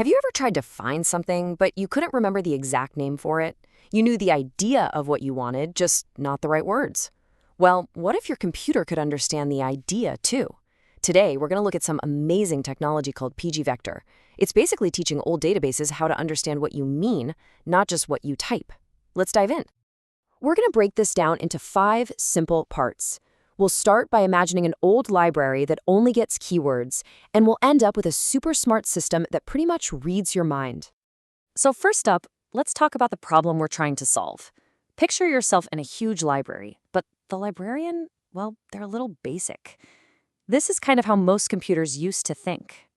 Have you ever tried to find something, but you couldn't remember the exact name for it? You knew the idea of what you wanted, just not the right words. Well, what if your computer could understand the idea too? Today, we're going to look at some amazing technology called pgvector. It's basically teaching old databases how to understand what you mean, not just what you type. Let's dive in. We're going to break this down into 5 simple parts. We'll start by imagining an old library that only gets keywords, and we'll end up with a super smart system that pretty much reads your mind. So first up, let's talk about the problem we're trying to solve. Picture yourself in a huge library, but the librarian, well, they're a little basic. This is kind of how most computers used to think.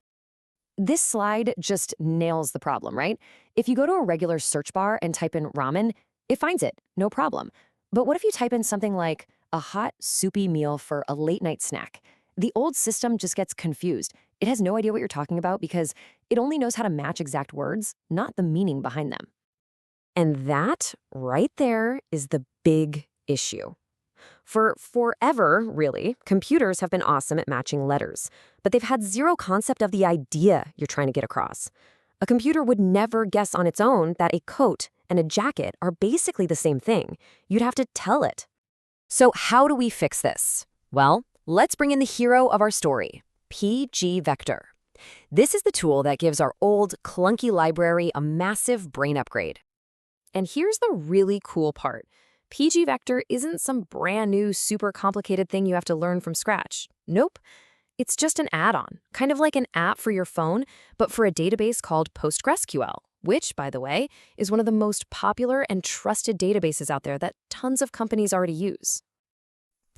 This slide just nails the problem, right? If you go to a regular search bar and type in ramen, it finds it, no problem. But what if you type in something like a hot, soupy meal for a late-night snack? The old system just gets confused. It has no idea what you're talking about because it only knows how to match exact words, not the meaning behind them. And that, right there, is the big issue. For forever, really, computers have been awesome at matching letters, but they've had zero concept of the idea you're trying to get across. A computer would never guess on its own that a coat and a jacket are basically the same thing. You'd have to tell it. So how do we fix this? Well, let's bring in the hero of our story, pgvector. This is the tool that gives our old, clunky library a massive brain upgrade. And here's the really cool part. pgvector isn't some brand new, super complicated thing you have to learn from scratch. Nope. It's just an add-on, kind of like an app for your phone, but for a database called PostgreSQL, which, by the way, is one of the most popular and trusted databases out there that tons of companies already use.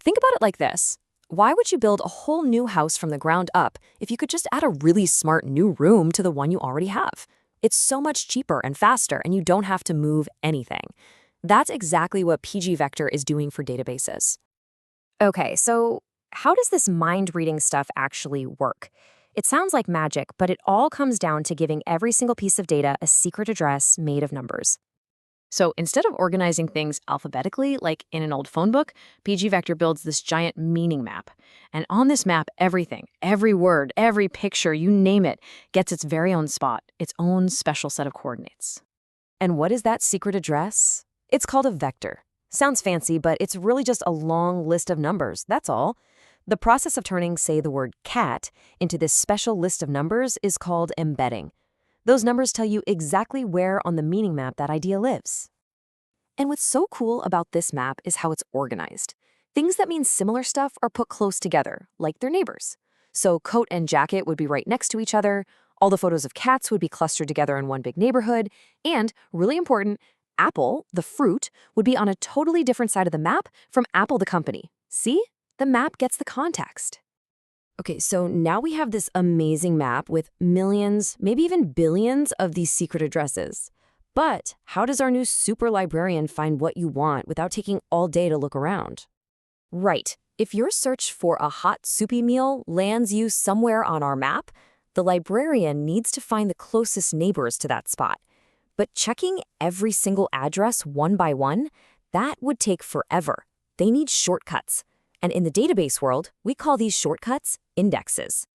Think about it like this. Why would you build a whole new house from the ground up if you could just add a really smart new room to the one you already have? It's so much cheaper and faster, and you don't have to move anything. That's exactly what pgvector is doing for databases. Okay, so how does this mind-reading stuff actually work? It sounds like magic, but it all comes down to giving every single piece of data a secret address made of numbers. So instead of organizing things alphabetically, like in an old phone book, pgvector builds this giant meaning map. And on this map, everything, every word, every picture, you name it, gets its very own spot, its own special set of coordinates. And what is that secret address? It's called a vector. Sounds fancy, but it's really just a long list of numbers, that's all. The process of turning, say, the word cat into this special list of numbers is called embedding. Those numbers tell you exactly where on the meaning map that idea lives. And what's so cool about this map is how it's organized. Things that mean similar stuff are put close together, like their neighbors. So coat and jacket would be right next to each other, all the photos of cats would be clustered together in one big neighborhood, and, really important, apple, the fruit, would be on a totally different side of the map from Apple the company. See? The map gets the context. Okay, so now we have this amazing map with millions, maybe even billions of these secret addresses. But how does our new super librarian find what you want without taking all day to look around? Right, if your search for a hot soupy meal lands you somewhere on our map, the librarian needs to find the closest neighbors to that spot. But checking every single address one by one, that would take forever. They need shortcuts. And in the database world, we call these shortcuts indexes.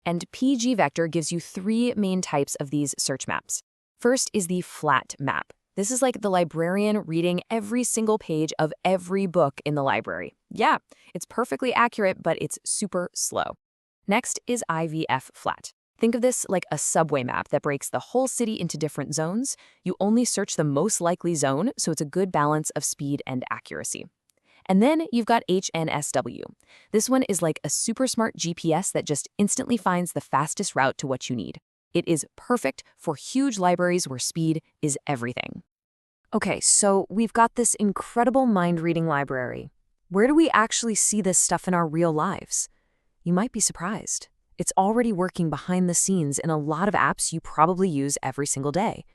And pgvector gives you 3 main types of these search maps. First is the flat map. This is like the librarian reading every single page of every book in the library. Yeah, it's perfectly accurate, but it's super slow. Next is IVF flat. Think of this like a subway map that breaks the whole city into different zones. You only search the most likely zone, so it's a good balance of speed and accuracy. And then you've got HNSW. This one is like a super smart GPS that just instantly finds the fastest route to what you need. It is perfect for huge libraries where speed is everything. Okay, so we've got this incredible mind-reading library. Where do we actually see this stuff in our real lives? You might be surprised. It's already working behind the scenes in a lot of apps you probably use every single day.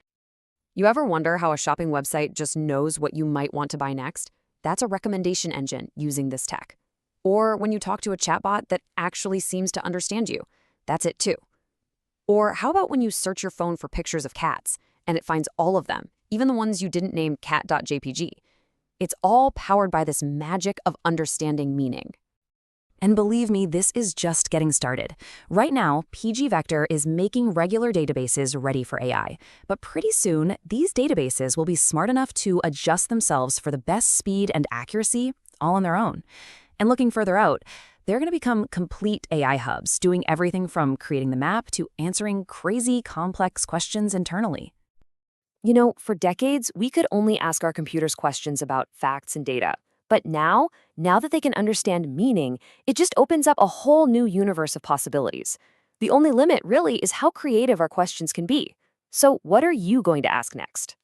You ever wonder how a shopping website just knows what you might want to buy next? That's a recommendation engine using this tech. Or when you talk to a chatbot that actually seems to understand you, that's it too. Or how about when you search your phone for pictures of cats and it finds all of them, even the ones you didn't name cat.jpg? It's all powered by this magic of understanding meaning. And believe me, this is just getting started. Right now, pgvector is making regular databases ready for AI. But pretty soon, these databases will be smart enough to adjust themselves for the best speed and accuracy all on their own. And looking further out, they're going to become complete AI hubs, doing everything from creating the map to answering crazy, complex questions internally. You know, for decades, we could only ask our computers questions about facts and data. But now that they can understand meaning, it just opens up a whole new universe of possibilities. The only limit, really, is how creative our questions can be. So what are you going to ask next?